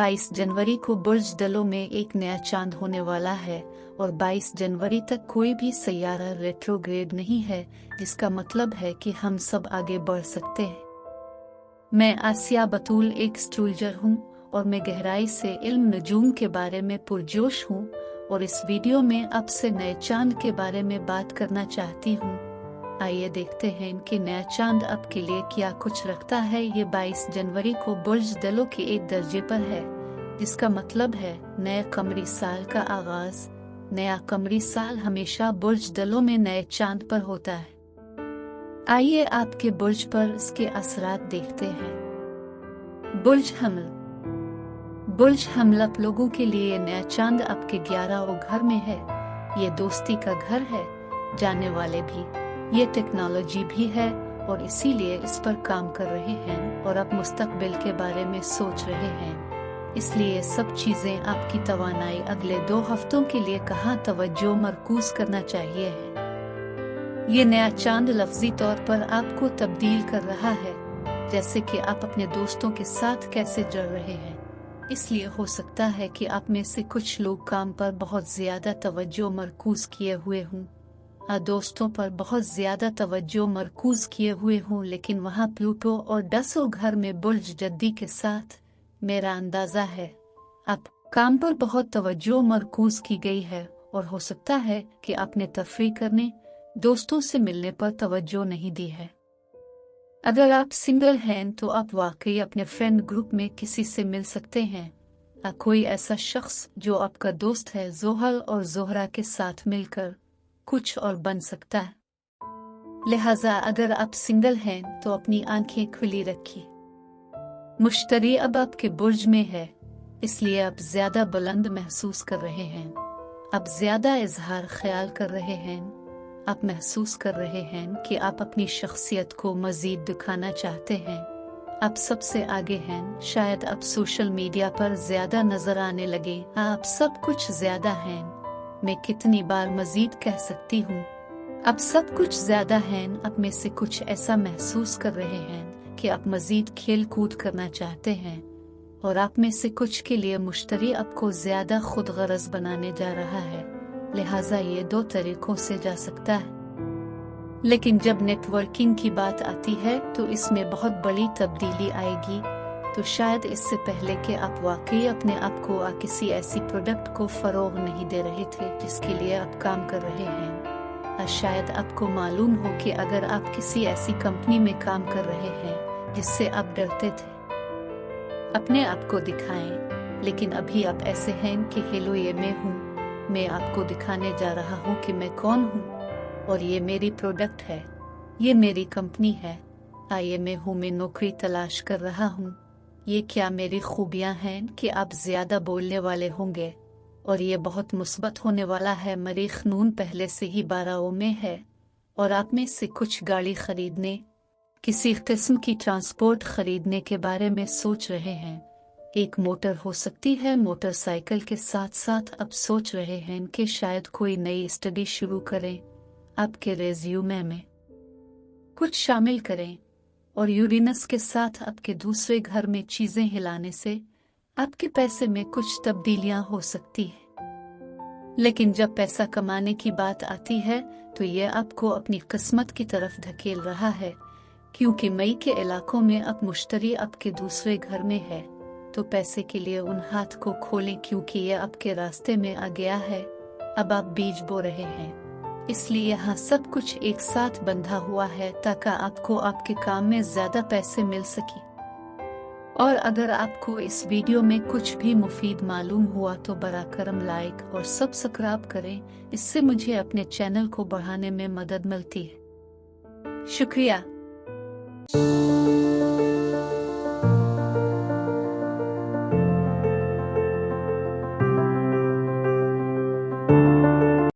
22 जनवरी को बुर्ज डलो में एक नया चांद होने वाला है और 22 जनवरी तक कोई भी सैयारा रेट्रोग्रेड नहीं है, जिसका मतलब है कि हम सब आगे बढ़ सकते हैं। मैं आसिया बतूल एक एस्ट्रोलॉजर हूँ और मैं गहराई से इल्म नजूम के बारे में पुरजोश हूँ और इस वीडियो में आपसे नए चांद के बारे में बात करना चाहती हूँ। आइए देखते हैं इनके नया चांद आपके लिए क्या कुछ रखता है। ये 22 जनवरी को बुर्ज डलो के एक दर्जे पर है, जिसका मतलब है नए कमरी साल का आगाज। नया कमरी साल हमेशा बुर्ज डलो में नए चांद पर होता है। आइए आपके बुर्ज पर इसके असरात देखते हैं। बुर्ज हमल। बुर्ज हमल आप लोगों के लिए ये नया चांद आपके 11वें घर में है। ये दोस्ती का घर है, जानने वाले भी, ये टेक्नोलॉजी भी है और इसीलिए इस पर काम कर रहे हैं और आप मुस्तकबिल के बारे में सोच रहे हैं। इसलिए सब चीजें आपकी तवानाई अगले 2 हफ्तों के लिए कहाँ तवज्जो मरकूज करना चाहिए है। ये नया चांद लफ्जी तौर पर आपको तब्दील कर रहा है, जैसे कि आप अपने दोस्तों के साथ कैसे जुड़ रहे हैं। इसलिए हो सकता है कि आप में से कुछ लोग काम पर बहुत ज्यादा तवज्जो मरकूज किए हुए हों, दोस्तों पर बहुत ज्यादा तवज्जो मरकूज किए हुए हूँ, लेकिन वहाँ प्लूटो और 10वें घर में बुर्ज जद्दी के साथ मेरा अंदाजा है आप काम पर बहुत तवज्जो मरकूज की गई है और हो सकता है कि आपने तफरी करने, दोस्तों से मिलने पर तवज्जो नहीं दी है। अगर आप सिंगल हैं तो आप वाकई अपने फ्रेंड ग्रुप में किसी से मिल सकते हैं। कोई ऐसा शख्स जो आपका दोस्त है जोहल और जोहरा के साथ मिलकर कुछ और बन सकता है। लिहाजा अगर आप सिंगल हैं तो अपनी आंखें खुली रखिए। मुश्तरी अब आपके बुर्ज में है, इसलिए आप ज्यादा बुलंद महसूस कर रहे हैं। आप ज्यादा इजहार ख्याल कर रहे हैं। आप महसूस कर रहे हैं कि आप अपनी शख्सियत को मजीद दिखाना चाहते हैं। आप सबसे आगे हैं। शायद आप सोशल मीडिया पर ज्यादा नजर आने लगे। आप सब कुछ ज्यादा हैं। मैं कितनी बार मजीद कह सकती हूँ, अब सब कुछ ज्यादा हैं। आप में से कुछ ऐसा महसूस कर रहे हैं कि आप मजीद खेल कूद करना चाहते हैं और आप में से कुछ के लिए मुश्तरी आपको ज्यादा खुद गरज बनाने जा रहा है। लिहाजा ये 2 तरीकों से जा सकता है, लेकिन जब नेटवर्किंग की बात आती है तो इसमें बहुत बड़ी तब्दीली आएगी। तो शायद इससे पहले कि आप वाकई अपने आप को किसी ऐसी प्रोडक्ट को फरोग नहीं दे रहे थे जिसके लिए आप काम कर रहे हैं, शायद आपको मालूम हो कि अगर आप किसी ऐसी कंपनी में काम कर रहे हैं जिससे आप डरते थे, अपने आप को दिखाएं। लेकिन अभी आप ऐसे हैं कि हेलो ये मैं हूँ, मैं आपको दिखाने जा रहा हूँ कि मैं कौन हूँ और ये मेरी प्रोडक्ट है, ये मेरी कंपनी है, ये मैं हूँ, मैं नौकरी तलाश कर रहा हूँ। ये क्या मेरी खूबियां हैं कि आप ज्यादा बोलने वाले होंगे और ये बहुत मुस्बत होने वाला है। मरीख नून पहले से ही 12 में है और आप में से कुछ गाड़ी खरीदने, किसी किस्म की ट्रांसपोर्ट खरीदने के बारे में सोच रहे हैं। एक मोटर हो सकती है, मोटरसाइकिल के साथ साथ आप सोच रहे हैं कि शायद कोई नई स्टडी शुरू करें, आपके रेज्यूमे में कुछ शामिल करें। और यूरेनस के साथ आपके दूसरे घर में चीजें हिलाने से आपके पैसे में कुछ तब्दीलियां हो सकती है। लेकिन जब पैसा कमाने की बात आती है तो ये आपको अपनी किस्मत की तरफ धकेल रहा है, क्योंकि मई के इलाकों में अब मुश्तरी आपके दूसरे घर में है। तो पैसे के लिए उन हाथ को खोलें, क्योंकि ये आपके रास्ते में आ गया है। अब आप बीज बो रहे हैं, इसलिए यहाँ सब कुछ एक साथ बंधा हुआ है ताकि आपको आपके काम में ज्यादा पैसे मिल सके। और अगर आपको इस वीडियो में कुछ भी मुफीद मालूम हुआ तो बरा करम लाइक और सब्सक्राइब करें, इससे मुझे अपने चैनल को बढ़ाने में मदद मिलती है। शुक्रिया।